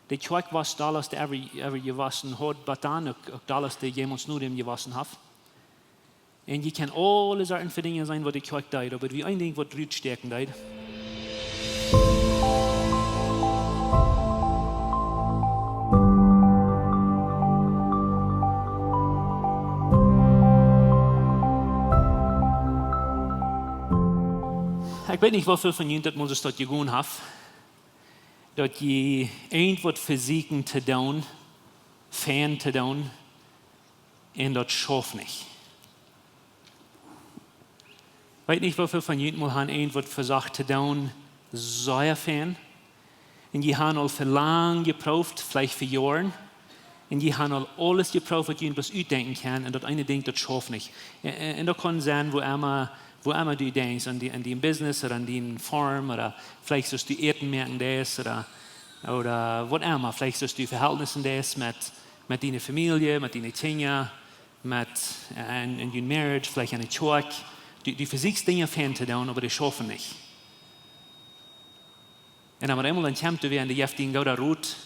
De Kjoakj was alles, der ever gewassen hat, batan, und alles, der jemals nur dem gewassen hat. Und je kan alle Sorten für Dinge sein, wo de Kjoakj deed, aber wie ein Ding, was Rütstärken deed. Ik weet niet hoeveel van jullie dat moet dat je gewoon heeft. Dat je eind wat verzieken te doen, fan te doen, en dat schafft niet. Ik weet niet hoeveel van jullie moet gaan eind wat verzacht te doen, zeer fan. En je hebt al voor lang geproefd, vielleicht voor jaren. En je hebt al alles geproefd wat je bloß uitdenken kan, en dat ene ding dat schafft niet. En dat kan zijn, wo immer du denkst, an die Business oder an die Farm oder vielleicht sollst du Erdenmerken das oder was immer. Vielleicht sollst du Verhältnissen das mit deiner Familie, mit deinen Kindern, mit deiner Marriage, vielleicht eine Kjoakj. Du versuchst Dinge fern zu tun, aber die schaffen nicht. Und dann einmal kommt du wieder in die Jeftigen Gauda Rot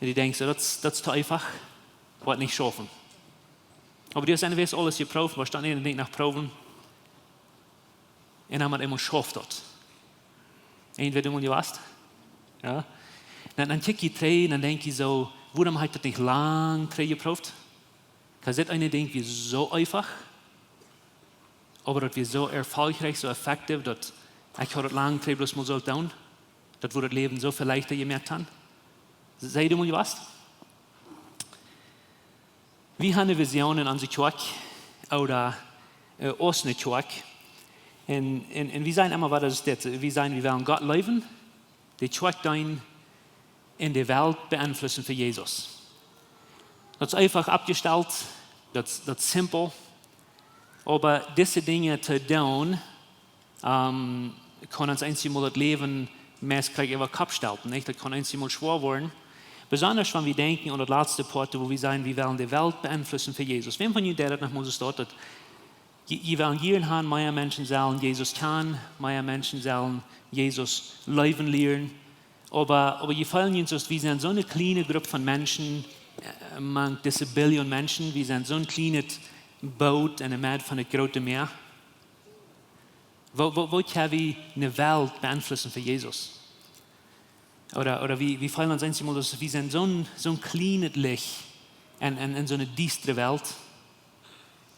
und du denkst, das ist zu einfach, was nicht schaffen. Aber du hast eigentlich alles geprobt, was dann nicht nach Proben. En dan maar eenmaal schafft dat. En weet je wat je was? Ja. Dan kijk je terug en dan denk je zo, waarom heb je dat niet lang geproefd? Because dit ene ding is zo einfach, aber dat is zo erfolgreich, zo effectief, dat ik had het lang bloß mal zo doen. Dat wordt het leven zo veel leichter gemerkt hebben. Zei je wat je was? We hebben een visie in onze Kjoakj, oder onze Kjoakj. En we zijn immer, wat is dit? We willen Gott leven, de Kjoakj doen in de wereld beïnvloeden voor Jezus. Dat is einfach abgesteld, dat is simpel. Aber diese Dinge te doen, kan ons eenmaal het leven meestkrijgen over kop stelten. Dat kan eenmaal schwer worden. Besonders wenn wir denken an das letzte Part, wo wir sagen, wir wollen die Welt beeinflussen für Jesus. Wem von Ihnen der das nach Moses dort? Je wollen hier haben, mehr Menschen sollen Jesus kennen, mehr Menschen sollen Jesus leben lernen. Aber je fallen uns, wir sind so eine kleine Gruppe von Menschen, man diese Billion Menschen, wir sind so ein kleines Boot in der Mitte von einem großen Meer. Wo können wir eine Welt beeinflussen für Jesus? Oder wie fallen uns einmal, dass wir sind so ein kleines Licht in so eine düstere Welt.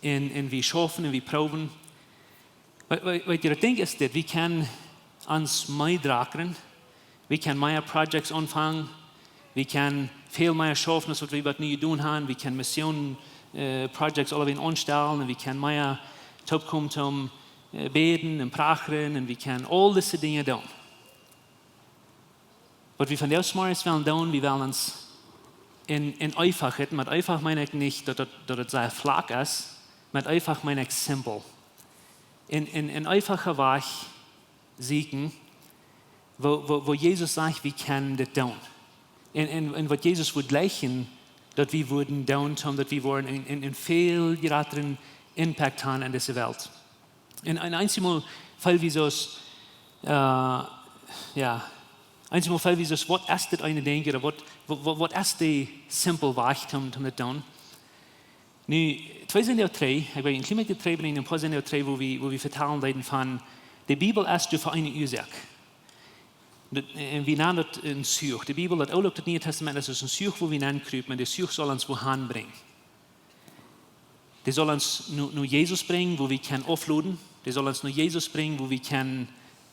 Und wir schaffen und wir proben. Weil ich denke, ist das, wir können uns mehr dragen, wir können mehr Projekte anfangen, wir können viel mehr schaffen, als wir was nie tun haben, wir können Missionen, Projekte alle anstellen, und wir können mehr kommen zum Beten und Prachen, und wir können all diese Dinge tun. Was wir von der Smarts wollen tun, wir wollen uns in Einfachheit, mit einfach meine ich nicht, dass es sehr flach ist, mit einfach meine ich simpel. In einfacher Weg siegen, wo Jesus sagt, wir können das tun. Und was Jesus würde gleichen, dass wir würden tun, dass wir würden in viel größeren Impact haben in dieser Welt. In ein einziges Fall wie so, einziges Fall wie so, was ist das eine Denke, oder was ist die simple Weg, um das zu tun? Nu, 2003, ich habe ein kleines getrieben in 2003, wo wir vertellen werden von, die Bibel ist für eine Ursache. Wir nennen das ein Such. Die Bibel, das Old Neue Testament, das ist ein Such, wo wir hinkriegen, und der Such soll uns wohin bringen. Der soll uns nur Jesus bringen, wo wir können aufladen. Der soll uns nur Jesus bringen, wo wir können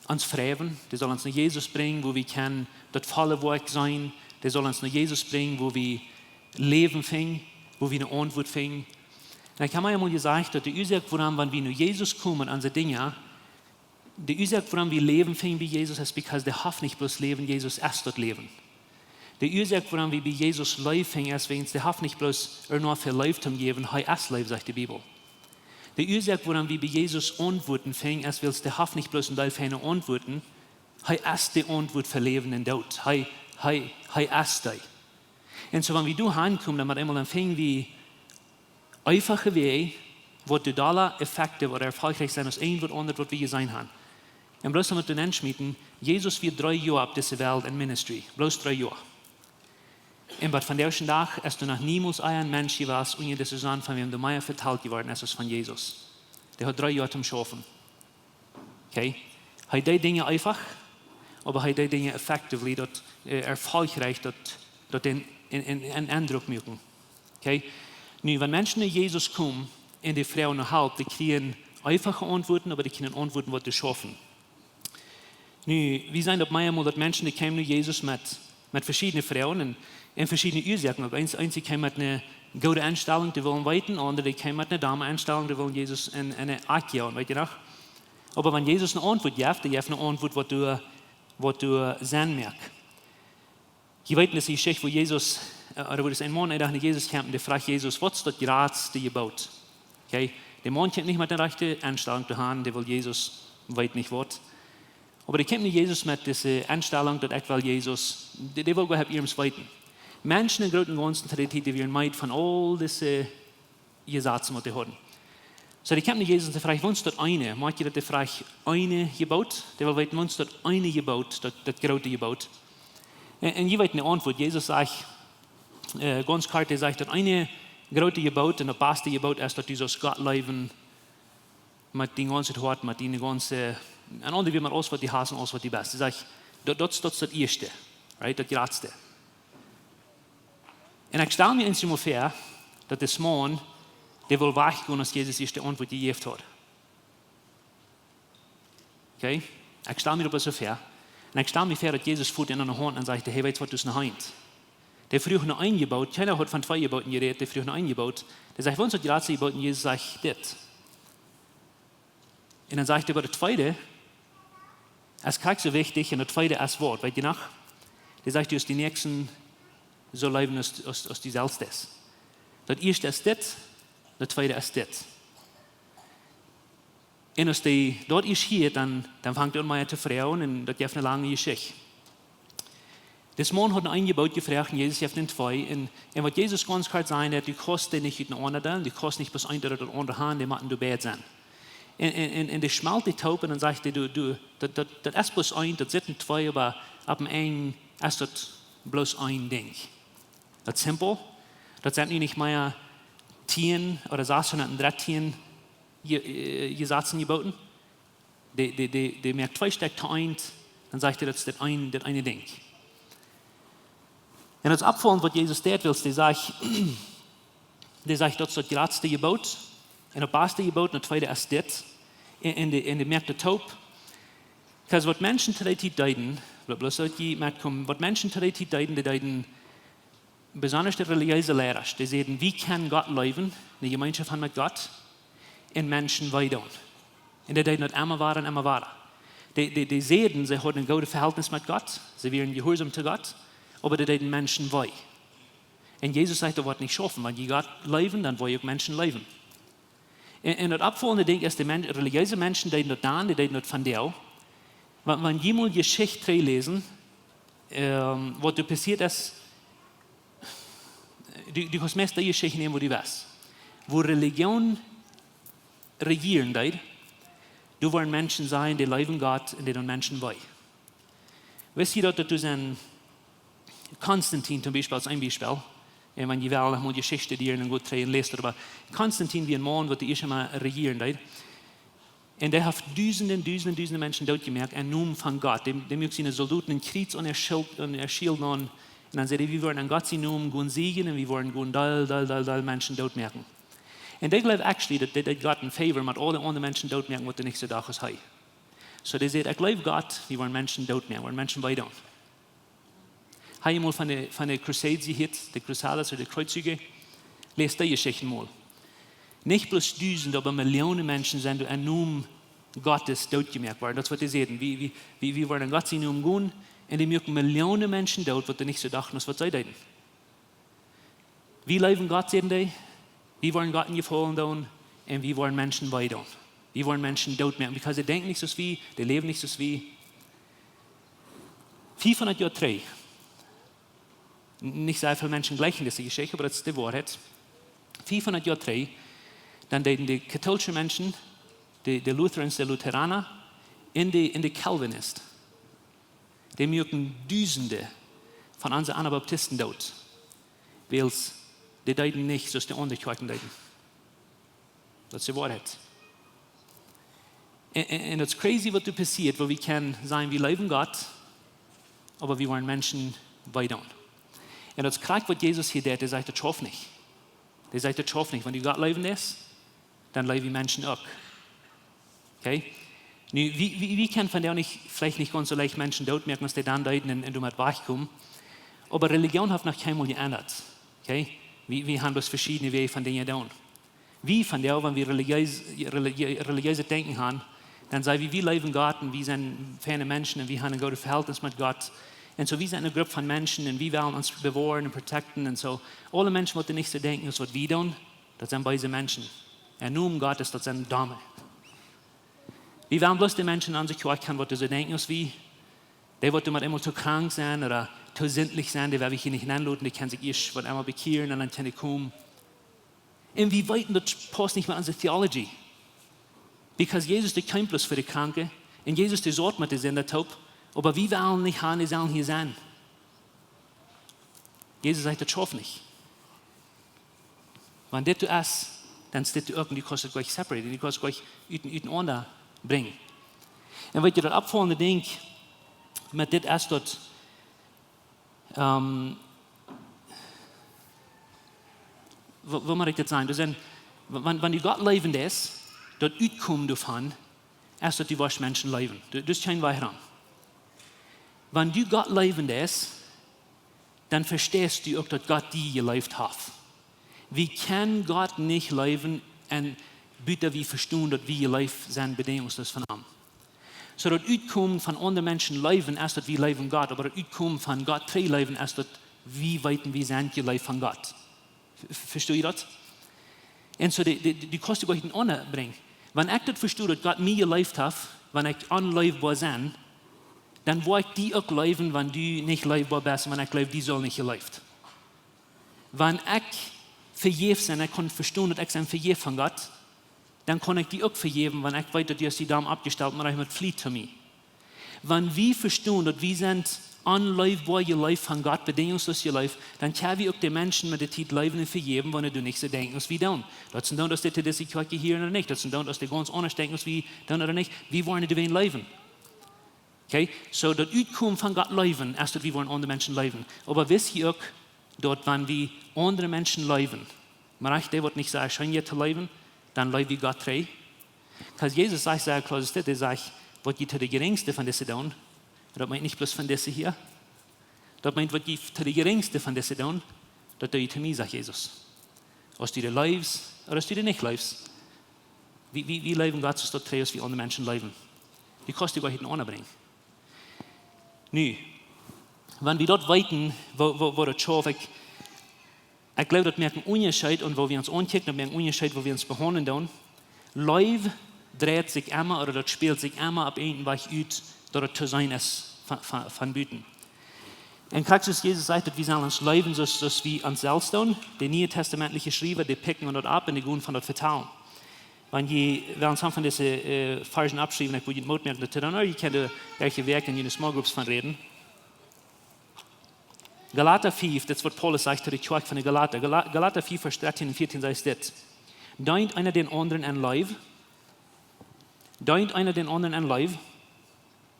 uns freuen. Der soll uns nur Jesus bringen, wo wir können das volle Werk sein. Der soll uns nur Jesus bringen, wo wir Leben finden, wo wir eine Antwort finden. Und ich habe mir einmal gesagt, dass die Ursache, woran wenn wir nur Jesus kommen, an die Dinge, die Ursache, woran wir Leben finden wie Jesus, ist, weil der Hoff nicht bloß leben, Jesus erst dort leben. Die Ursache, woran wir bei Jesus Leben finden, ist, weil der Hoff nicht bloß nur für Leben geben, er erst Leben, sagt die Bibel. Die Ursache, woran wir bei Jesus Antworten finden, ist, weil der Hoff nicht bloß ein Teil für eine Antworten, er erst die Antwort für Leben und Tod. Er erst die. Und so, wenn wir da hinkommen, dann wird einmal empfangen wie einfache Wege, wo die Dollar effektiv oder erfolgreich sein, als ein oder andere, was wir sein haben. Und bloß damit du nennst, Jesus wird 3 Jahre auf dieser Welt in Ministry. Bloß 3 Jahre. Und was von der Tag, als du noch niemals ein Mensch warst, ohne das zu sagen, von wem du mehr verteilt geworden ist, als von Jesus. Der hat 3 Jahre zum Schaffen. Okay? Hat die Dinge einfach, aber hat die Dinge effektiv, dort erfolgreich, dort einen Eindruck machen. Okay? Nun, wenn Menschen zu Jesus kommen, in die Frauen noch halb, die kriegen einfache Antworten, aber die können Antworten, was sie schaffen. Nun, wir sind auf einmal, dass Menschen, die kamen zu Jesus mit verschiedenen Frauen und verschiedene Ursachen. Aber eins, die kamen mit einer guten Einstellung, die wollen weiten, andere, die kamen mit einer Dame-Einstellung, die wollen Jesus in eine Art jagen, weißt du noch? Aber wenn Jesus eine Antwort gibt, der gibt eine Antwort, was du sehen merkst. Je weet das die Geschichte, wo Jesus, oder wo das ein Mann nach Jesus kam, der fragt Jesus, was ist das Gradste Jeboot? Okay? Der Mann kommt nicht mit der rechten Einstellung zu haben, der will Jesus, weiß nicht was. Aber der kommt nicht Jesus mit dieser Einstellung, dass ich will Jesus, der will überhaupt ihrem Zweiten. Menschen in großen Ganzen, die werden meid von all diesen Gesetzen, die sie haben. So, die kommt nicht Jesus und der fragt, was ist das eine? Mag ihr das fragt, eine Jeboot? Der will wissen, was ist das eine Jeboot, das große Jeboot? Und je weet eine Antwort. Jesus sagt, ganz klar, der sagt, das eine große Jeboot und das beste Jeboot ist, dass du so Gott leben mit den ganzen Hort, mit den ganzen, und andere wie man aus, was die hassen, aus, was die beste. Er sagt, das ist das erste, right? Das Gradste. Und ich stelle mir insgesamt vor, dass das Mann, der will weggehen, als Jesus erste Antwort gegeben hat. Okay? Ich stelle mir das so vor. Und ich stelle mir vor, dass Jesus fuhrt in einer Hand und sagt, hey, weißt du, was du es noch hast? Der früher noch eingebaut, keiner hat von 2 Geboten geredet, der früher noch eingebaut. Der sagt, was ist das erste Gebot? Und Jesus sagt, das. Und dann sagt er, aber das zweite, ist gar nicht so wichtig, und das zweite ist Wort, weißt du noch? Der sagt, du hast die Nächsten so leben, als die selbst ist. Das erste ist das, das zweite ist das. Und als die dort ist hier, dann fängt er an mit der Frau und das gibt eine lange Geschichte. Das Mann hat ein Gebot gefragt und Jesus hat den 2. Und was Jesus ganz klar sagt, du kannst nicht in den anderen, du kannst nicht bis ein oder andere Hand, die machen du bad sein. Und der schmalt die Taube und dann sagt er, das ist bloß ein, das sind 2, aber ab dem einen ist das bloß ein Ding. Das ist simpel, das sind nicht mehr 10 oder 613 Gesetze geboten. Der merkt 2 Stück eins, dann sagt er, das ist das eine Ding. Und das Abfallen, was Jesus tut will, der sagt, das ist das gradste Gebot. Und das beste Gebot, und das zweite ist das. Und der merkt das Taub. Weil was Menschen today deuten, bloß so die merkt kommen, was Menschen today deuten, die deuten besonders die religiöse Lehrer, die sagen, wie kann Gott leben, eine Gemeinschaft haben mit Gott, in Menschen weiter. Und die deuten nicht immer wahr und immer wahr. Die sehen, sie haben ein gutes Verhältnis mit Gott, sie werden gehorsam zu Gott, aber die deuten Menschen wei. Und Jesus sagt, er wird nicht schaffen, wenn die Gott leben, dann wollen auch Menschen leben. Und das abfallende Ding ist, die religiöse Menschen, die nicht da, die nicht von dir. Wenn jemand Geschichte lesen, was da passiert ist, du kannst meist die Geschichte nehmen, wo du weißt. Wo Religion regieren wird, du wollen Menschen sein, die leben Gott und die dann Menschen wollen. Weißt du, dass du ein Konstantin zum Beispiel als ein Beispiel, wenn ihr wel mal Geschichte studieren und gut reden lest, aber Konstantin wie ein Mann, der erst einmal regieren wird. Und der hat Dutzende Menschen dort gemerkt, ein Namen von Gott. Dem mögen seine Soldaten ein Kreuz und er Schild an. Und dann sagt er, wir wollen an Gott seinen Namen gehen siegen und wir wollen gehen da Menschen dort merken. Und der glaubt actually, dass Gott ein Favor mit allen anderen Menschen dort merken, was der nächste Tag ist. So der sagt, ich glaube Gott, wir wollen Menschen dort merken, wir wollen Menschen weiter. Habe ich mal von der Crusades gehört, der Crusaders oder der Kreuzzüge? Lest die Geschichten mal. Nicht bloß Dutzende, aber Millionen Menschen sind durch einen Namen Gottes dort gemerkt worden. Das ist, was die sehen. Wir wollen an Gott seinen Namen gehen und die merken Millionen Menschen dort, was die nicht so dachten, was sie dachten. Wir leben Gott, sehen die. Wir wollen Gott in Gefallen tun und wir wollen Menschen weiter. Wir wollen Menschen dort merken, weil sie denken nicht so wie, die leben nicht so wie. 500 Jahre 3. Nicht sehr viele Menschen gleichen diese Geschichte, aber das ist die Wahrheit. 500 Jahre 3, dann die katholischen Menschen, die Lutherans, die Lutheraner, und die Calvinisten, die mögen Dutzende von unseren Anabaptisten dort. weil die deuten nicht, so ist die anderen Kirchen deuten. Das ist die Wahrheit. Und das ist crazy, was da passiert, wo wir können sagen, wir leben Gott, aber wir wollen Menschen weiter. Und das ist krank, was Jesus hier tut, der sagt, das schafft nicht. Der sagt, das schafft nicht. Wenn du Gott leben lässt, dann leben die Menschen auch. Okay? Nu, wie kann von der nicht, vielleicht nicht ganz so leicht Menschen dort merken, dass die dann deuten und du mit wachkommen. Aber Religion hat noch keinmal geändert. Okay? Wir haben das verschiedene Wege von Dingen tun. Wie von der, wenn wir religiöse Denken haben, dann sagen wir leben Gott und wir sind ferne Menschen und wir haben ein gutes Verhältnis mit Gott. Und so, wir sind eine Gruppe von Menschen und wir wollen uns bewahren und protecten und so. Alle Menschen, die nicht so denken, als was wir tun, das sind weise Menschen. Und nur um Gott ist das sind Dame. Wir wollen bloß die Menschen an sich können, was sie so denken, als wir. Die, die immer zu krank sein oder zu sinnlich sein, die werden wir hier nicht anladen, die können sich erst einmal bekehren und dann können die kommen. Und wir weiten, das passt nicht mehr an unsere Theologie. Because Jesus, der kommt bloß für die Kranken. Und Jesus, der sorgt mit den Sündertaub. Aber wir wollen nicht haben, die sollen hier sein. Jesus sagt, das schafft nicht. Wenn das du isst, dann steht du irgendwie, kostet euch separieren, die kostet euch untereinander bringen. Und wenn ich das abfallende Ding mit das erst dort, wo mag ich das sagen? Wenn du Gott leben lässt, dort utkommen davon, erst dort die Menschen leben. Das ist kein Weihraum. Wenn du Gott leben lässt, dann verstehst du auch, dass Gott die gelebt hat. Wir können Gott nicht leben und bitte wir verstehen, dass wir gelebt sind, bedingungslos von ihm. So das Utkommen von anderen Menschen leben, erst dass wir leben Gott, aber das Utkommen von Gott drei leben, erst dass wir weiten, wir sind gelebt von Gott. Versteht ihr das? Und so die kostet euch den Honor bringen. Wenn ich das verstehe, dass Gott mir gelebt hat, wenn ich unleibbar bin, dann will ich die auch leben, wenn du nicht leibbar bist, wenn ich glaube, die soll nicht gelebt. Wenn ich vergeben bin, ich kann verstehen, dass ich vergeben von Gott, dann kann ich die auch vergeben, wenn ich weiß, dass die Damen abgestellt haben, mit flieht zu mir. Wenn wir verstehen, dass wir sind unleibbar gelebt von Gott, bedingungslos gelebt, dann können wir auch die Menschen mit der Zeit leben und vergeben, wenn du nicht so denkst, als wir tun. Das sind dann, dass die Kirche hier oder nicht. Das sind dann, dass die ganz anders denken, als wir tun oder nicht. Wir wollen nicht leben. Okay? So, das Utkommen von Gott leben, erst dass wir wollen andere Menschen leben. Aber wisst ihr auch, dort, wenn wir andere Menschen leben, man der wird nicht sagen, schön hier zu leben, dann leben wir Gott treu. Weil Jesus sagt sehr klar, er sagt, was ihr zu der geringste von diesen tun, das meint nicht bloß von diesen hier, das meint, was ihr zu der geringste von diesen tun, das tut ihr zu mir, sagt Jesus. Als du lebst oder als du nicht lebst, wir leben Gott so treu, als wir andere Menschen leben. Die kostet euch einen bringen. Nu, wenn wir dort weiten, wo das schafft, ich glaube, das merkt ein Unterschied und wo wir uns angucken, das merkt ein Unterschied, wo wir uns behandeln tun. Leib dreht sich immer oder das spielt sich immer ab irgendwas aus, dass das zu sein ist von Büten. In Praxis Jesus sagt, dass wir sollen uns leben, so dass wir uns selbst tun. Die neutestamentliche Schreiber, die picken und dort ab und die gehen von dort vertrauen. Wenn je wel eens van deze versen abschrijven, ik wil je het moed merken, dat dan je kent welche werken in de small groups van reden. Galater 5, das wird Paulus sagt zu der Kjoakj von den Galater. Galater 4, Vers 13 und 14 sagt das. Deint einer den anderen ein Leib. Deint einer den anderen ein Leib.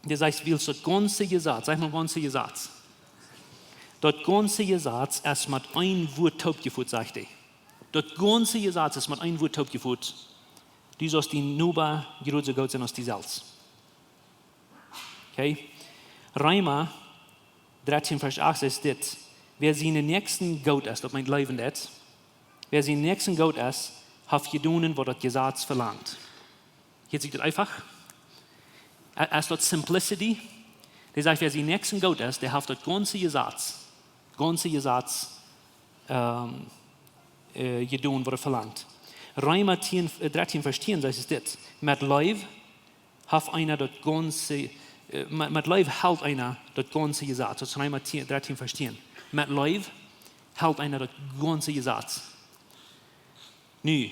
Der sagt, willst du das ganze Gesetz, sag mal ganze Gesetz. Das ganze Gesetz ist mit ein Wort taubgeführt, sagt er. Das ganze Gesetz ist mit ein Wort taubgeführt. Du sollst die Nuba größer Gott sein als die Salz. Okay? Römer 13, Vers 8 ist das. Wer seinen nächsten Gott ist, das meint Leben das. Wer seinen nächsten Gott ist, hat getan, was das Gesetz verlangt. Hier sieht das einfach. Es ist das Simplicity. Der sagt, wer seinen nächsten Gott ist, der hat das ganze Gesetz getan, was verlangt. Römer 13, Vers 10 sagt es das. Mit Leib hat einer das ganze, mit Leib hält einer das ganze Gesetz. Das ist Römer 13, Vers 10. Mit Leib hält einer das ganze Gesetz. Nu,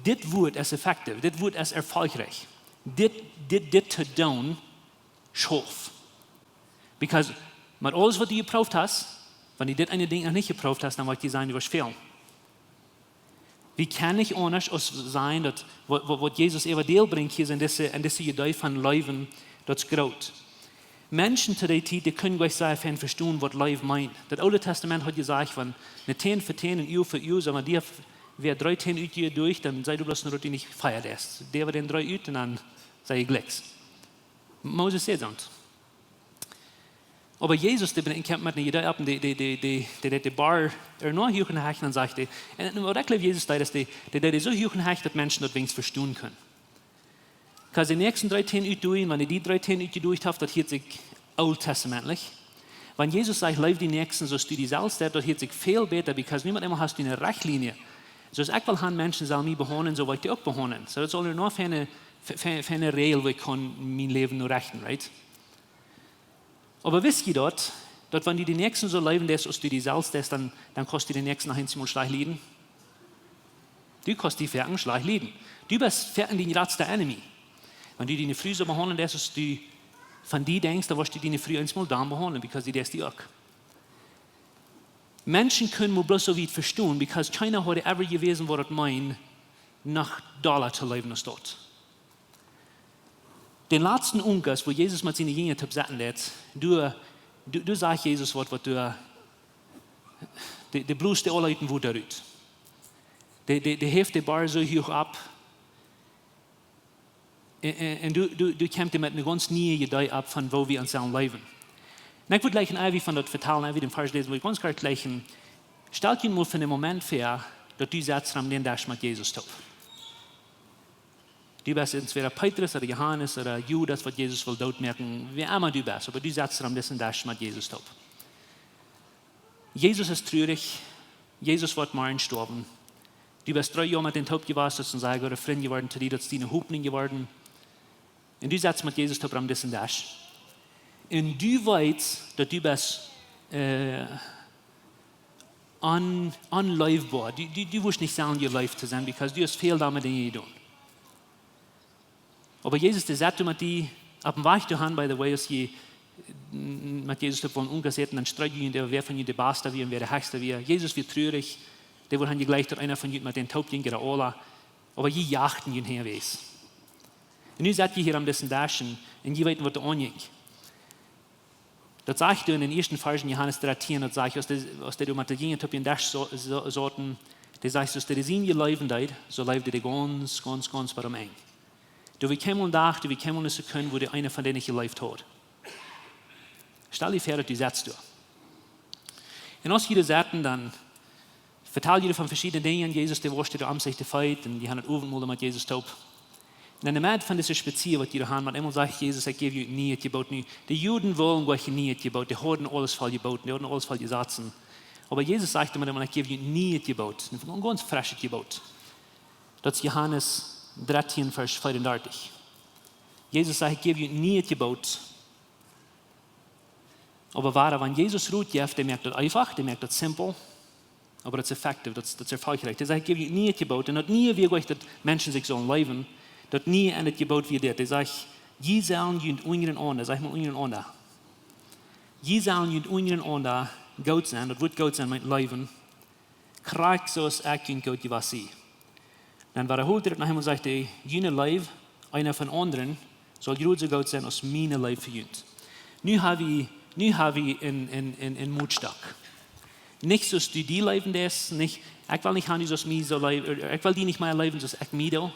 das Wort ist effektiv, das Wort ist erfolgreich. Das zu tun, schafft. Because mit alles, was du geprüft hast, Wenn du das eine Ding noch nicht geprüft hast, dann wird die sein, du wirst fehlen. Wie kann ich anders als sein, dass was Jesus evangelisch bringt hier in diese Idee von Leben, das ist groß. Menschen zu der Zeit, die können gleich sagen, verstehen, was Leben meint. Das Alte Testament hat gesagt, wenn eine 10 für 10 und Uhr für Uhr, wenn dir wer 3 10 Uhr durch, dann sei du bloß nur, dass du nicht feiern lässt. Der wird den 3 Uhr und dann sei ich Glecks. Moses sagt das. Aber Jesus, der brengt met een idee op, de bar noch hoch hecht, dan zegt hij, en wat ik Jesus zei, is de zo hoch hecht, dat mensen dat wenigstens verstaan kunnen. Because die nächsten 3 10 Uhr durch, wenn die 3 10 Uhr durch hat, das hört sich alttestamentlich. Wenn Jesus sagt, leib die Nächsten, so du die selbst, das hört sich viel besser, because niemand immer hast du eine Rechtlinie. So ich will haben Menschen soll mich behandeln, so will ich die auch behandeln. So das soll nur für eine Regel, wo ich kann mein Leben nur rechten, right? Aber wisst ihr dort, dass wenn die Nächsten so leben lässt, als du die selbst lässt, dann kostet die Nächsten nach hinten mal schlecht leiden. Du kostet die Ferken schlecht leiden. Du bist Ferken, die ratzt der Enemy. Wenn du die früh so behandeln lässt, als du von die denkst, dann wirst du die früh einmal da behandeln, because die lässt die auch. Menschen können nur bloß so weit verstehen, because China hat ever gewesen, was das meint, nach Dollar zu leben als dort. Den letzten Ungas, wo Jesus mit seinen Jüngern sagen lässt, du sagst Jesus, was du, der bloß der Leuten wo der rüht. Der hebt die Bar so hoch ab. Und du kämpfst mit einer ganz neuen Idee ab, von wo wir uns leben. Und ich würde gleich ein von das vertalen, den Vers lesen, wo ich ganz klar gleich, stell dir mal für einen Moment vor, dass du setzt am den Tag mit Jesus top. Du bist entweder Petrus oder Johannes oder Judas, was Jesus will dort merken, wie immer du bist, aber du setzt am diesen Tag mit Jesus top. Jesus ist traurig, Jesus wird morgen sterben. Du bist 3 Jahre mit dem Tod gewesen, und sei ein Freund geworden, zu dir, das ist deine Hoffnung geworden. Und du setzt mit Jesus top am diesen Tag. Und du weißt, dass du bist unleibbar. Du wirst nicht sagen, ihr Leib zu sein, because du hast viel damit in dir tun. Aber Jesus, der sagt mit dir, ab dem Weg zu haben, by the way, als je mit Jesus von umgesetzt, dann streiten ihn, wer von ihnen der Beste wie und wer der Höchste wie. Jesus wird traurig, der wird gleich durch einer von ihnen mit den Taubchen gerade alle, aber je jachten ihn herwegs. Und nun seid ihr hier am dessen Daschen, und ihr wisst, was da anging. Das sagt du in den ersten Versen Johannes 13, das sagt, aus der du mit den Jüngern auf den Dasch sorten, der sagt, dass der Sinn ihr Leben deit, so lebt der ganz bei dem eng. Du wie kämen Tag, du wie kämen nicht können, wo der einer von denen gelebt hat. Stell dir vor, dass du setzt du. Und als jeder sagten, dann verteilt jeder von verschiedenen Dingen, Jesus, der wusste, der am sich der Feit, und die haben Ovenmüller mit Jesus taub. Und in der Mitte von dieser Spezier, was die haben, man immer sagt, Jesus, ich gebe dir nie ein Gebot. Die Juden wollen welche nie ein Gebot, die haben alles voll geboten, die haben alles voll gesetzt. Aber Jesus sagte mir immer, ich gebe dir nie ein Gebot. Ein ganz frisches Gebot. Das ist Johannes 13, Vers 34. Jesus sagt, ich gebe dir nie ein Gebot. Aber wenn Jesus ruht, der merkt das einfach, der merkt das simpel, aber das ist effektiv, das ist erfolgreich. Der sagt, ich gebe dir nie ein Gebot. Und das nie wie euch, dass Menschen sich sollen leben. Das nie ein Gebot wie der. Der sagt, je sollen jünd ungern an, sag ich mal ungern an. Je sollen jünd ungern an, Gott sein, das wird Gott sein, mein Leben. Krieg so es ich jünd Gott, die was sie. Dann war holt er nach ihm und sagte, jene Leib, einer von anderen, soll größer Gott sein, als meine Leib für jünd. Nu habe ich einen Mutstock. Nicht so, dass du die leben das, nicht, ich will nicht haben, dass mir so leben, ich will die nicht mehr leben, dass ich mir da.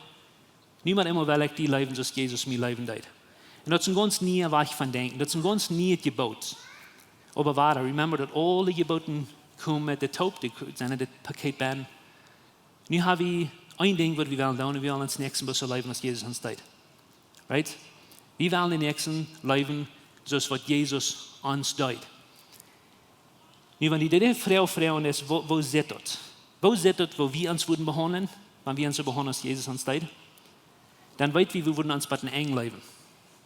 Niemand immer will ich die leben, dass Jesus mir leben wird. Und das ist ein ganz nie was von denken, das ist ein ganz nie Gebot. Aber warte, remember, dass alle Geboten kommen mit der Taub, die sind das Paketband. Nu habe ich ein Ding, was wir wollen tun, und wir wollen uns nächsten so leben, als Jesus uns tut. Right? Wir wollen den nächsten leben, so was Jesus uns tut. Nu, wenn die Frau fragen ist, wo sitzt das? Wo sitzt das, wo wir uns würden behandeln, wenn wir uns so behandeln, als Jesus uns tut? Dann weit wir würden uns bei den eng leben.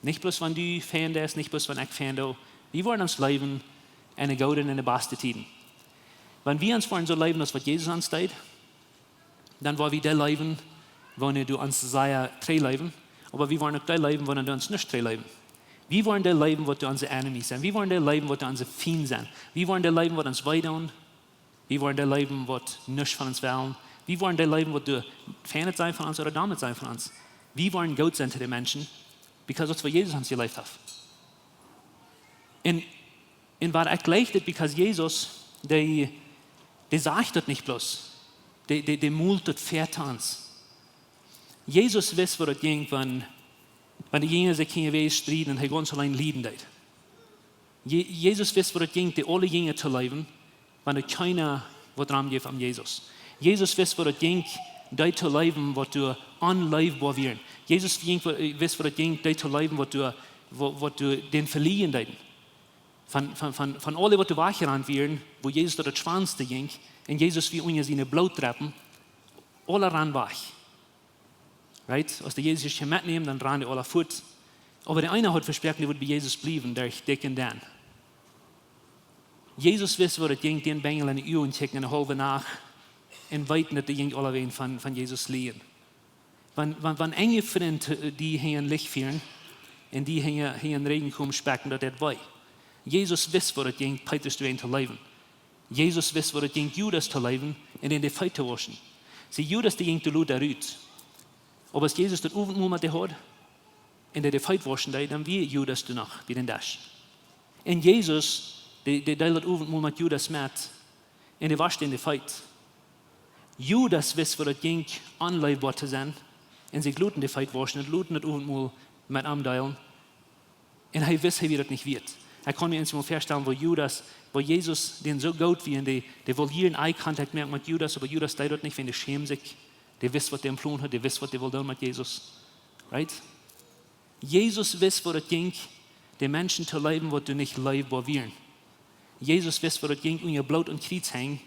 Nicht bloß, wenn du Fan bist, nicht bloß, wenn ich Fan bin. Wir wollen uns leben in der guten und in der besten Zeit. Wenn wir uns wollen so leben, als was Jesus uns tut, dann wollen wir der leben, wenn du uns sehr treu leben, aber wir wollen auch der leben, wenn du uns nicht treu leben. Wie wollen der leben, was du unsere Enemies sind? Wie wollen der leben, was du unsere Fienden sind? Wie wollen der leben, was uns wehtun? Wie wollen der leben, was nicht von uns wollen? Wie wollen der leben, was du Fan sein von uns oder damit sein von uns? Wie wollen Gott sein zu den Menschen? Because das war Jesus uns gelebt hat. Und was ich glaube, because Jesus, der sagt das nicht bloß. Der mult das fährt uns. Jesus weiß, was das ging, wenn die Jünger sich gegen ihn streiten und er ganz allein leiden deit. Jesus weiß, was das ging, die alle Jünger zu leben, wenn keiner was dran gibt an Jesus. Jesus weiß, was das ging, die zu leben, was du unleibbar wirst. Jesus weiß, was das ging, die zu leben, was du den verliehen deiten. Von alle, was du wachgerannt wirst, wo Jesus dort das Schwanste ging, und Jesus wie unter seine Blautrappen, alle ran wach. Right? Als der Jesus sich mitnehmen, dann ran die alle fort. Aber der eine hat versprochen, der wird bei Jesus bleiben, durch dick und dann. Jesus weiß, was das ging, den Bengel in die Uhr und checken eine halbe Nacht und weiten, dass die ging alle wen von Jesus liehen. Wenn enge Freunde, die hängen Licht führen, und die hängen Regen kommen, specken, dass das wei. Jesus weiß, was das ging, Petrus zu leben. Jesus weiß, was das ging, Judas zu leben, und in die Feit zu waschen. Sie Judas, die ging zu Lut erüt. Aber als Jesus das Moment hat, in der Feit waschen, dann wie Judas du noch, wie den Dash. Und Jesus, der das Moment Judas mit, und der wascht in die Feit. Judas weiß, was das ging, anleibbar zu sein, und sie gluten die Feit waschen, und gluten das Moment mit amdeilen. Und er weiß, wie das nicht wird. Er kann mir mal vorstellen, wo Jesus den so gut wie in der will jeden Eye-Contact merken mit Judas, aber Judas steht dort nicht, wenn der schämt sich. Der weiß, was der im Plan hat, der weiß, was der will tun mit Jesus. Right? Jesus weiß, wo das ging, den Menschen zu leben, wo du nicht leibbar wirst. Jesus weiß, wo das ging, um ihr Blut und Kreuz hängen,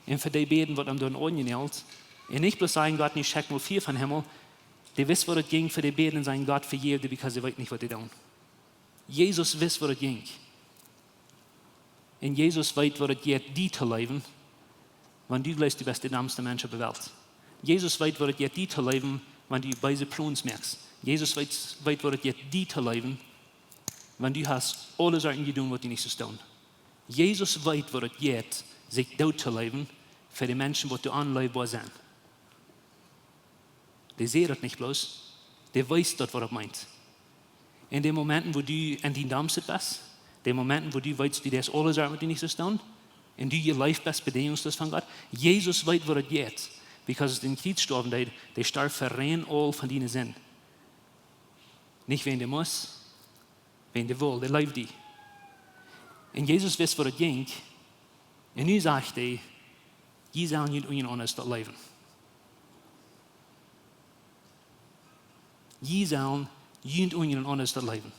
und für die beten, was am den Ohren hält. Und nicht bloß sagen, Gott, nicht check mal 4 von Himmel. Der weiß, wo das ging, für die beten und sagen, Gott vergib dir, because er weiß nicht, was die tun. Jesus weiß, wo das ging. Und Jesus weiß, wo das geht, die zu leben, wenn du gleich die beste damste Mensch auf der Welt. Jesus weiß, wo das geht, die zu leben, wenn du beide Plans merkst. Jesus weiß, wo das geht, die zu leben, wenn du hast alle Sachen getan, was du nicht so tun. Jesus weiß, wo das geht, sich dort zu leben, für die Menschen, die du anleibbar sind. Der sieht das nicht bloß, der weiß das, was er meint. In den Momenten, wo du in die Damse bist, in den Momenten, wo du weißt, das alle Sachen, was du nicht so tun, und du ihr Life bist, bedingst das von Gott. Jesus weiß, wo das geht. Because es den Krieg gestorben, der starb für rein all von deinen Sinn. Nicht wen der muss, wen der will, der lebt die. Und Jesus weiß, wo das ging. Und nu sagt er, die sollen nicht unten das leben. Die sollen nicht unten das leben.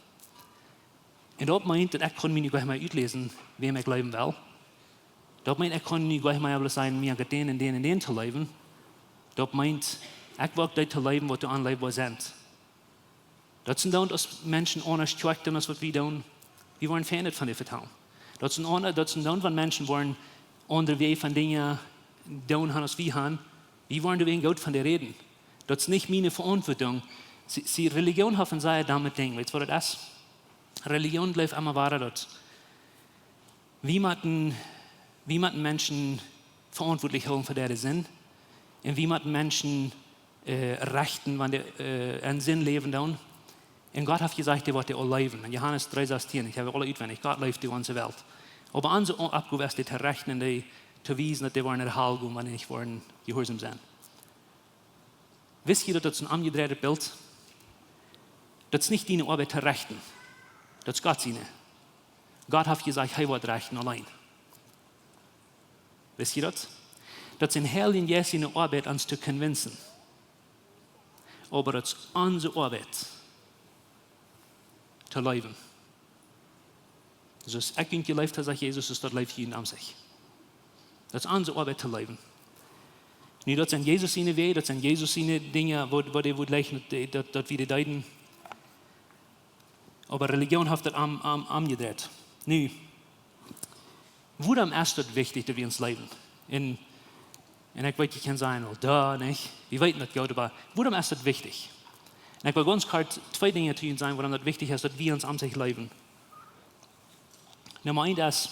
Und das meint, dass ich mir nicht gleich mal auslesen, wem ich leben will. Das meint, ich kann nicht gleich mal sagen, mir geht den und den und den zu leben. Das meint, ich will das zu leben, was du anleibbar sind. Das sind dann, dass Menschen anders tun, als was wir tun. Wir wollen verändert von der Vertrauen. Das sind dann, wenn Menschen wollen andere Wege von Dingen tun, als wir haben. Wir wollen wegen Gott von der reden. Das ist nicht meine Verantwortung. Sie Religion haben sei damit Ding. Weißt du, was das ist? Religion bleibt immer weiter dort. Wie man Menschen verantwortlich halten für deren Sinn. Und wie man Menschen rechten, wenn die einen Sinn leben tun. Und Gott hat gesagt, der wird alle leben. In Johannes 3,16, ich habe alle auswendig, Gott lebt die ganze Welt. Aber unsere Abgabe ist, die zu rechnen, die zu wiesen, dass die wollen nicht halten, wenn die nicht wollen, gehorsam sein. Wisst ihr, dass das ein umgedrehtes Bild? Das ist nicht deine Arbeit zu rechten. Das ist Gott seine. Gott hat gesagt, er wird rechten allein. Wisst ihr das? Das ist in Herrlichen Jesu seine Arbeit, uns zu convincen. Aber das ist unsere Arbeit, zu leben. Dus ik denk je leeft als Jesus, dus dat leeft je aan zich. Dat is onze arbeid te leven. Nu, dat zijn Jezus zijn weg, dat zijn Jezus zijn dingen, waar hij wordt leggen, dat we deuten. Aber Religion heeft dat omgedraaid. Nu, waarom is het wichtig dat we ons leven? En ik weet, je kan zeggen, oh, da, niet. We weten dat goed, maar waarom is het wichtig? Und ich will ganz kurz 2 Dinge zu Ihnen sagen, warum das wichtig ist, dass wir uns an sich leben. Nummer 1 ist,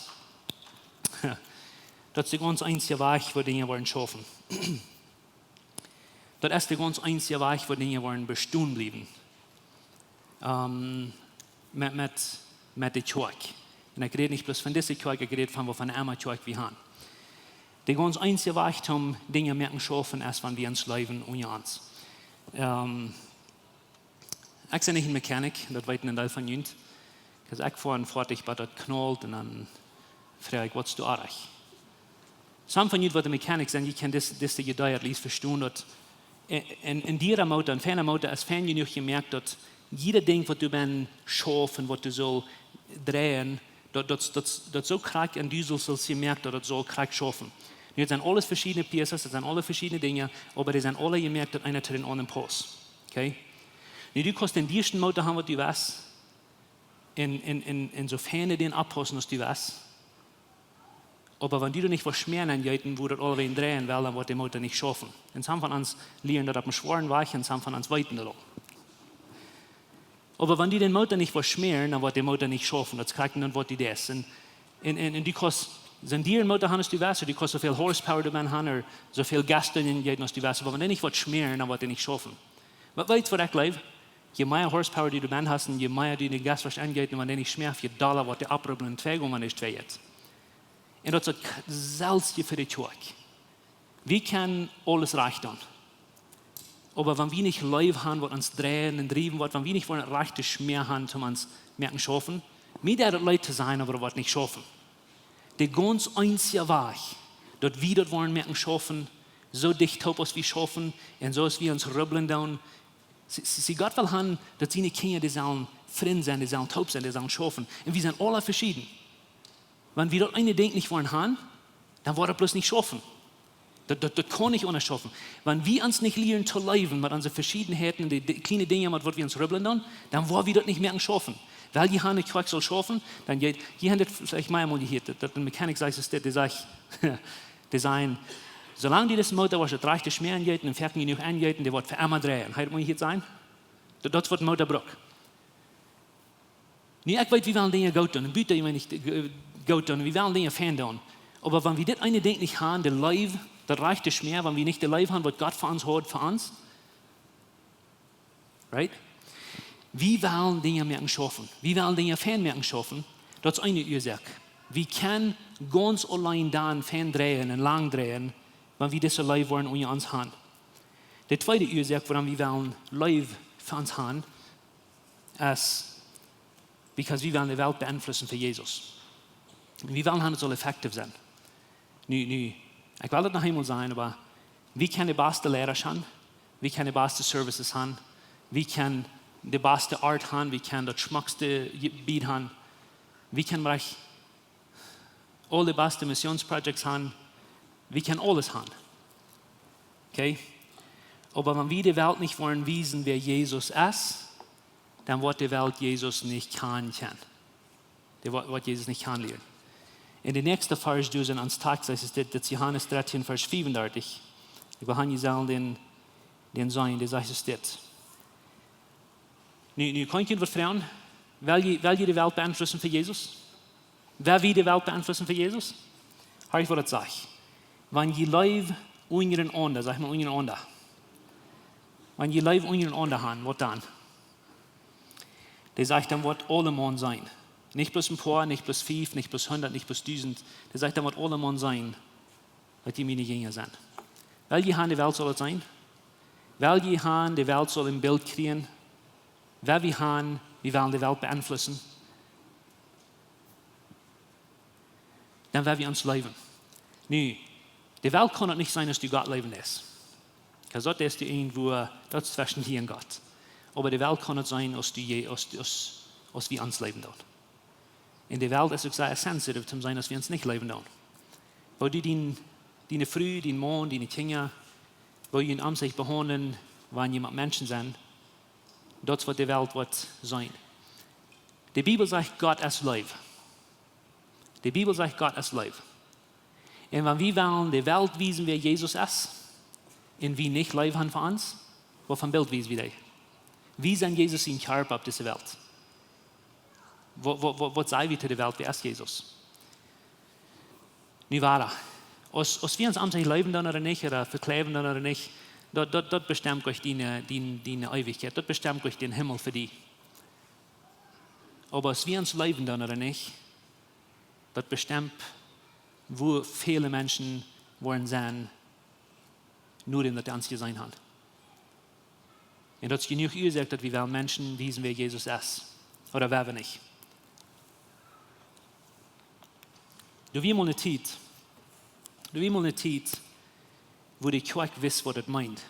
das ist der ganz einzige Weg, wo Dinge wollen schaffen. Das ist der ganz einzige Weg, wo Dinge wollen bestehen bleiben. Mit der Kjoakj. Und ich rede nicht bloß von dieser Kjoakj, ich rede von einer anderen Kjoakj wie haben. Der ganz einzige Weg, um Dinge merken schaffen, ist, wenn wir uns leben ohne uns. Ich bin nicht ein Mechaniker, das weiß ein Teil von Ihnen. Ich fahre und fertig, aber das knallt und dann frage ich, was du eigentlich? Some von Ihnen, die Mechaniker sind, die können das Gedeiht ließ verstehen, dass in dieser Motor, in feiner Motor, ist fein genug gemerkt, dass jeder Ding, was du ben schaffen, was du soll drehen, das so krack und du sollst gemerkt, dass das soll krack schaffen. Das sind alles verschiedene Pieces, das sind alle verschiedene Dinge, aber die sind alle gemerkt, dass einer zu den anderen passt. Okay? Du kannst den ersten Motor haben, was du weißt, insofern du den abpassen, was du weißt. Aber wenn du nicht was schmieren angeht, wo das alle drehen will, dann wird der Motor nicht schaffen. Und some von uns lernen das auf dem schweren Weg und some von uns weiten das auch. Aber wenn die den Motor nicht was schmieren, dann wird der Motor nicht schaffen. Das kriegt dann wird die das. Und die kannst, wenn die einen Motor haben, als du weißt, die kannst so viel Horsepower du haben oder so viel Gas drin gehen, als du weißt. Aber wenn der nicht was schmieren, dann wird der nicht schaffen. Was weißt du, was ich glaube? Je mehr Horsepower die du hast, je mehr die Gas was angeht, und wenn der nicht schmiert, je Dollar wird der abrücken und zwei, wenn nicht zwei jetzt. Und das ist das für die Kjoakj. Wir können alles reich tun. Aber wenn wir nicht Leib haben, was uns drehen und drieben wird, wenn wir nicht eine rechte Schmier haben, um uns merken schaffen, mir das Leute sein, aber das nicht schaffen. Der ganz einzige Weg, dass wir das wollen merken schaffen, so dicht taub als wir schaffen, und so als wir uns rübbeln tun. Sie Gott will haben, dass seine Kinder, die sollen Freunde sein, die sollen taub sein, die sollen schaffen. Und wir sind alle verschieden. Wenn wir das eine Ding nicht wollen haben, dann wird das bloß nicht schaffen. Das kann nicht ohne schaffen. Wenn wir uns nicht lernen zu leben mit unseren Verschiedenheiten, die kleinen Dinge, mit denen wir uns rübbeln, dann wollen wir das nicht mehr schaffen. Weil die haben eine Kjoakj soll schaffen, dann geht, die haben das vielleicht mal gehört, dass ein Mechaniker sagt, die sagt, die sagen, solange die das Motor, was das reichte Schmieren geht, und fertig genug angeht, der wird für einmal drehen. Hat man hier sein? Das wird ein Motor brauchen. Nee, ich weiß, wir wollen Dinge gut tun, und bitte immer nicht gut tun, wir wollen Dinge fan tun. Aber wenn wir das eine Ding nicht haben, der Leib, das reicht nicht mehr, wenn wir nicht den Leib haben, was Gott für uns hat, für uns. Right? Wir wollen Dinge merken schaffen. Wir wollen Dinge fan merken schaffen. Das ist eine Ursache. Wir können ganz allein dann fan drehen und lang drehen, wenn wir diese Leib wollen und uns haben. Die zweite Ursache, warum wir wollen Leib für uns haben, ist, weil wir wollen die Welt beeinflussen für Jesus. Wir wollen, dass es soll effektiv sein. Ich will das noch einmal sein, aber wir können die beste Lehrer haben, wir können die beste Services haben, wir können die beste Art haben, wir können das schmackste Gebiet haben, wir können alle die besten Missionsprojekte haben, wir können alles haben. Okay? Aber wenn wir die Welt nicht wollen wissen, wer Jesus ist, dann wird die Welt Jesus nicht kennen. Die wird Jesus nicht kennenlernen. In der nächsten Vers, du sind ans Tag, das ist das Johannes 13, Vers 35. Ich will hier sagen, den sein, der sagt es das. Nu kann ich was fragen, will ihr die Welt beeinflussen für Jesus? Wer will die Welt beeinflussen für Jesus? Hör ich, was das sagt. Wenn ihr Leib untereinander, sag mal untereinander. Wenn ihr Leib untereinander haben, was dann? Der sagt, dann wird alle Mann sein. Nicht bloß ein paar, nicht bloß 5, nicht bloß 100, nicht bloß 1000. Der sagt, dann wird alle Mann sein, weil die meine Jünger sind. Welche Hand die Welt soll es sein? Welche Hand die Welt soll im Bild kriegen? Welche Hand, wir wollen die Welt beeinflussen? Dann werden wir uns leben. Nee, die Welt kann es nicht sein, dass du Gott leben lässt. Das ist die irgendwo, das ist zwischen dir und Gott. Aber die Welt kann es sein, dass wir uns leben dort. In der Welt ist es sehr sensitiv zu sein, dass wir uns nicht leben dort. Wo die deine Früh, dein Mann, deine Kinder, wo die an sich behandeln, wenn jemand Menschen sind, dort wird die Welt sein. Die Bibel sagt, Gott ist Leib. Die Bibel sagt, Gott ist Leib. Und wenn wir wollen die Welt wiesen, wer Jesus ist, und wir nicht Leib haben für uns, wovon Bild wiesen wir die? Wie sind Jesus in Körper auf dieser Welt? Wat sei wir zu der Welt, wer ist Jesus? Nu waar, als wir uns am sich leben dann oder nicht, oder verkleben dann oder nicht, dort bestimmt euch deine Ewigkeit, dort bestimmt euch den Himmel für die. Aber als wir uns leben dann oder nicht, dort bestimmt, wo viele Menschen wollen sein, nur in der Ganze sein hat. Und das ist genug gesagt, dass wir Menschen wissen, wer Jesus ist. Oder wer wir nicht. Du wie mal eine Zeit, wo die Kjoakj wisst, was das meint.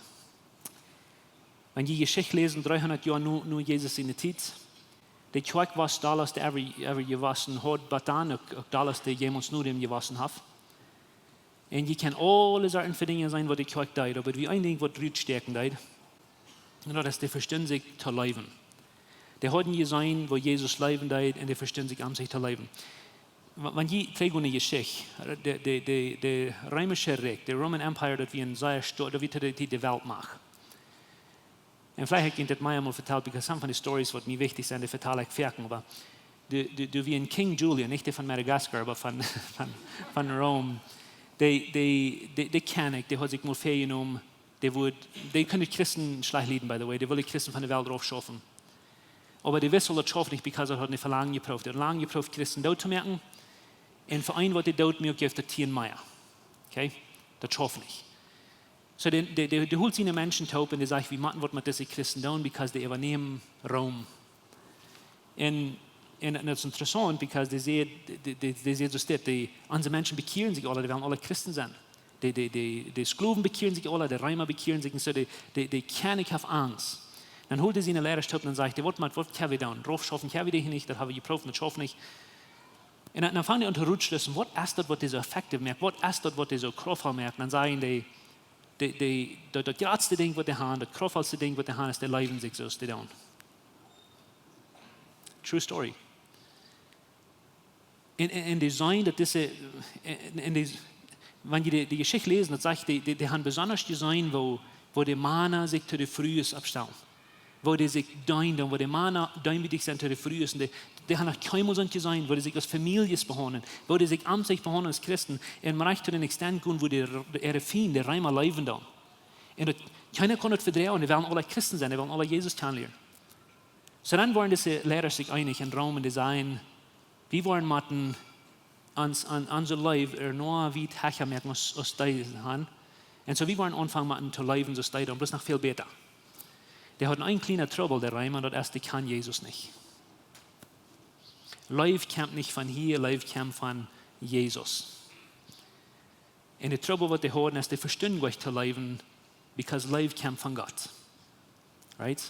Wenn die Geschichte lesen, 300 Jahre nur Jesus in der Zeit, die Kjoakj was damals, der gewassen hat, batan, auch damals, der jemals nur dem gewassen hat. Und die kann alle Sorten für Dinge sein, was die Kjoakj tut, aber wie ein Ding, was drüt stärken tut, und das die verstehen sich zu leben. Die hatten gesehen, wo Jesus leben tut, und die verstehen sich an sich zu leben. Wenn je trägt eine Geschichte, der römische Reich, der Roman Empire, das wie ein sehr stark, das wie die Welt macht. Und vielleicht habe ich das mal vertellt, weil some von den Stories, die mir wichtig sind, die verteile ich fertig. Aber du wie ein King Julian, nicht der von Madagaskar, aber von Rom, der König, der hat sich mal vorgenommen, der können Christen schlecht leiden, by the way, der will die Christen von der Welt raufschaffen. Aber der wissen das schafft nicht, weil er hat nicht lange geprüft. Er hat lange geprüft, Christen dort zu merken. Und für einen, was der dort merkt, gibt er 10 Meier. Okay? Das schafft nicht. So, der holt seine Menschen taub und der sagt, wie machen wir mit diesen Christen tun, weil die übernehmen Rom. Und das ist interessant, weil die sehen so steht, unsere Menschen bekehren sich alle, die werden alle Christen sein. Die Sklaven bekehren sich alle, die Römer bekehren sich, und so, die König hat Angst. Dann holt er sie in den Lehrerstab und sagt, was können wir tun? Drauf schaffen können wir dich nicht, das haben wir geprüft, das schaffen nicht. Und dann fangen die an zu rutschlösen, was ist das, was die so effektiv merkt, was ist das, was die so kraftvoll merkt. Dann sagen die, das größte Ding, was die haben, das kraftvollste Ding, was die haben, ist, die leben sich so, die tun. True story. Und die sagen, dass diese, wenn die Geschichte lesen, das sagt, die haben besonders gesehen, wo die Männer sich zu den Frühs abstellen. Wo die sich deinen, wo die Männer däumig sind zu den Frühs. Die haben nach Keimel gesehen, wo die sich als Familie behandeln, wo die sich an sich behandeln als Christen. Und man reicht zu den Extent gehen, wo ihre Feinde, die Reimer leben da. Und keiner kann das verdrehen, die werden alle Christen sein, die werden alle Jesus kennenlernen. So dann waren diese Lehrer sich einig in Rom und die sagen, wir wollen machen unser Leben nur wie Hecher merken, als die haben. Und so wir wollen anfangen zu leben, so steht und bloß noch viel besser. Der hat einen kleinen Trouble, der Reimer, und das kann Jesus nicht. Leben kommt nicht von hier, Leben kommt von Jesus. Und der Trouble, was die haben, ist, die verstehen euch zu leben, because Leben kommt von Gott. Right?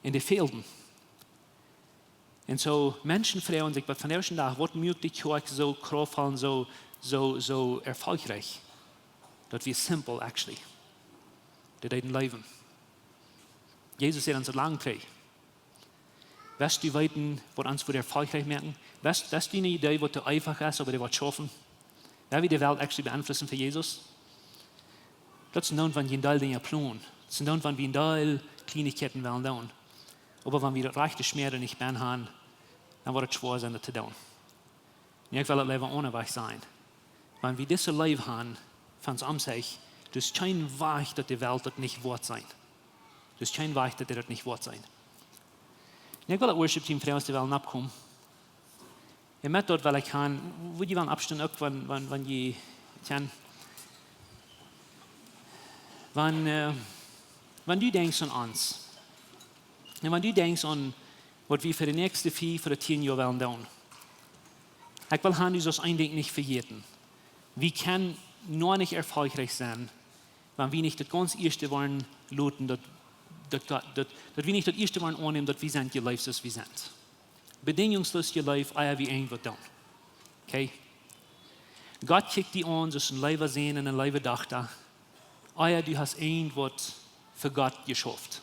Und die fehlen. Und so Menschen fragen sich, von der ersten Tag, was mögt die Kjoakj so kraftvoll, so erfolgreich? Das wird simple, actually. Das ist ein Leben. Jesus hat uns lang gekriegt. Weißt du, was uns für erfolgreich merken? Weißt du eine Idee, was du einfach ist, aber die was schaffen? Wer wird die Welt actually beeinflussen für Jesus? Das sind dann, wenn wir in Teil Dinge planen. Das sind dann, wenn wir in Teil Kleinigkeiten wollen tun. Aber wenn wir das rechte Schmerzen nicht mehr haben, dann wird es schwer sein, das zu tun. Und ich will das Leben ohne Weg sein. Wenn wir dieses Leben haben, von uns sich, das ist kein Weg, dass die Welt das nicht wert sein. Das ist kein Weg, dass das nicht wert sein. Und ich will das Worship-Team für uns die Welt abkommen. Ich möchte dort, weil ich kann, wo die wollen abstimmen, auch wenn die kann. Wenn du denkst an uns, und wenn du denkst an, was wir für die nächsten 4 oder 10 Jahre wollen tun, ich will haben, das ein Ding nicht vergessen. Wir können nur nicht erfolgreich sein, wenn wir nicht das ganz Erste wollen, loten, dass wir nicht das Erste wollen annehmen, dass wir sind gelebt, so wie wir sind. Bedingungslos gelebt, euer wie ein wird tun. Okay? Gott kickt die an, das ist ein Leben sehen und ein Leben dachte. Euer, du hast ein Wort für Gott geschafft.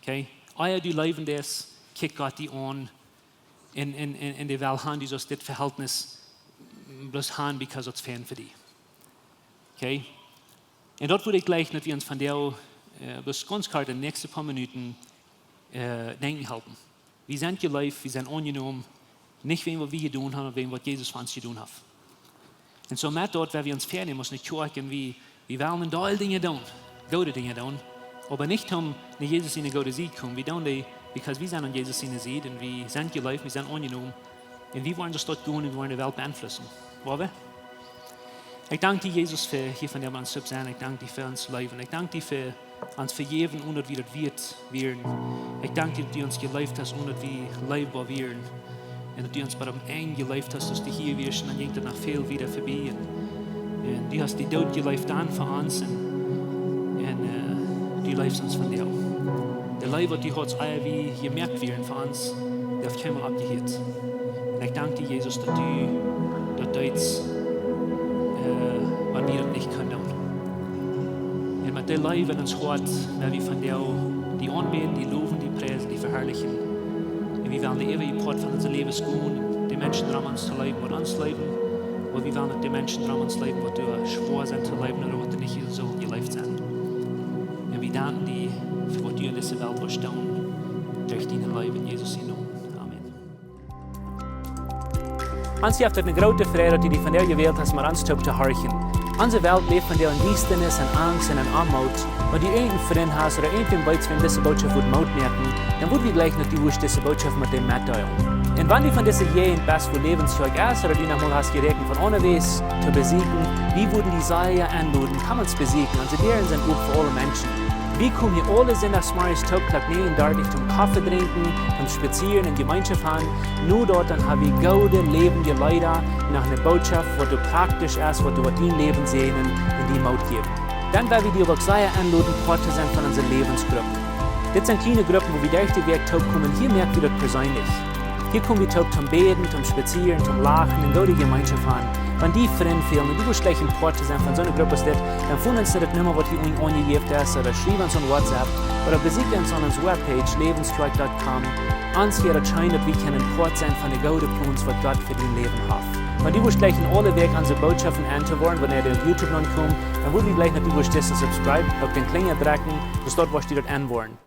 Okay? Euer, du leben das, kickt Gott die an in die Welt haben, die so das Verhältnis bloß haben, because it's fern für die. Okay? Und dort würde ich gleich, dass wir uns von der bloß ganz klar die nächsten paar Minuten denken halten. Wie sind ihr Life, wie sind angenommen, nicht wem, was wir getan haben, wem, was Jesus für uns getan hat. Und so mit dort, weil wir uns fernnehmen müssen, nicht gucken, wie wollen da alle Dinge tun, gute Dinge tun, aber nicht um in Jesus in eine gute Sieg kommen. Wir tun die, weil wir sind an Jesus in der Sieg und wir sind gelebt, wir sind angenommen und wir wollen das dort gehen und wir wollen die Welt beeinflussen. Wollen wir? Ich danke dir, Jesus, für hier von der man zu sein. Ich danke dir für uns Leben. Ich danke dir für uns vergeben, ohne wie das wird werden. Ich danke dir, dass du uns gelebt hast, ohne wie leibbar werden. Und dass du uns bei dem Eng gelebt hast, dass du hier wirst und dann ging danach viel wieder vorbei. Und du hast die Tod gelebt an für uns und du lebst uns von dir. Der Leib, was du hast, wie gemerkt werden für uns, der hat keiner abgehört. Und ich danke dir, Jesus, dass du das jetzt was wir nicht können. Und mit der Leib in uns Hort, weil wir von dir die anbeten, die loben, die preisen, die verherrlichen. Und wir wollen die ewige Port von unserem Leben gehen, die Menschen daran uns zu leben, was uns leben. Und wir wollen die Menschen daran uns leben, was du schwor sind zu leben oder was du nicht so gelebt sind. Und wir danken dir für was du in dieser Welt wirst tun, durch deinen Leib in Jesus Namen. Uns heeft het een grote vrede dat die van jou gewählt hast, maar ons te horchen. Onze Welt lebt von der Duisternis und Angst und Armut. Wenn du irgendeinen Freund hast oder irgendein Beiz, wenn diese Botschaft wird Maut merken, dann wird wir gleich noch die Wurst diese Botschaft mit dem mitteilen. Und wenn du von dieser je in Best für Läwens Kjoakj ist oder du noch mal hast gerechnet von unterwegs zu besiegen, wie würden die Saia anluden, kann man es besiegen. Also deren sind gut für alle Menschen. Wir kommen hier alle sonntagsmorgens Tag nehmen, dort zum Kaffee trinken, zum Spazieren und Gemeinschaft haben. Nur dort dann haben wir gute, lebende Leute nach einer Botschaft, was du praktisch ist, was du dein Leben sehen und die Maut geben. Dann werden wir die auch sehr anladen, Part zu sein von unseren Lebensgruppen. Das sind kleine Gruppen, wo wir durch den Weg kommen. Hier merken wir das persönlich. Hier kommen wir zum Beten, zum Spazieren, zum Lachen und gute Gemeinschaft haben. Wenn die Freunde fehlen und du willst gleich ein Part zu sein von so einer Gruppe, dann finden uns das nicht mehr, was hier angegeben ist, oder schreiben uns an WhatsApp, oder besuchen uns an unserer Webpage, läwenskjoakj.com. Uns hier erscheint, wir können ein Part sein von den guten Plänen, was Gott für dein Leben hat. Wenn du willst gleich in alle Weg unsere Botschaften anzuhören, wenn auf YouTube kommt, dann würden wir gleich noch, du willst das subscribe, auf den Klinger drücken, bis dort wirst du das anhören.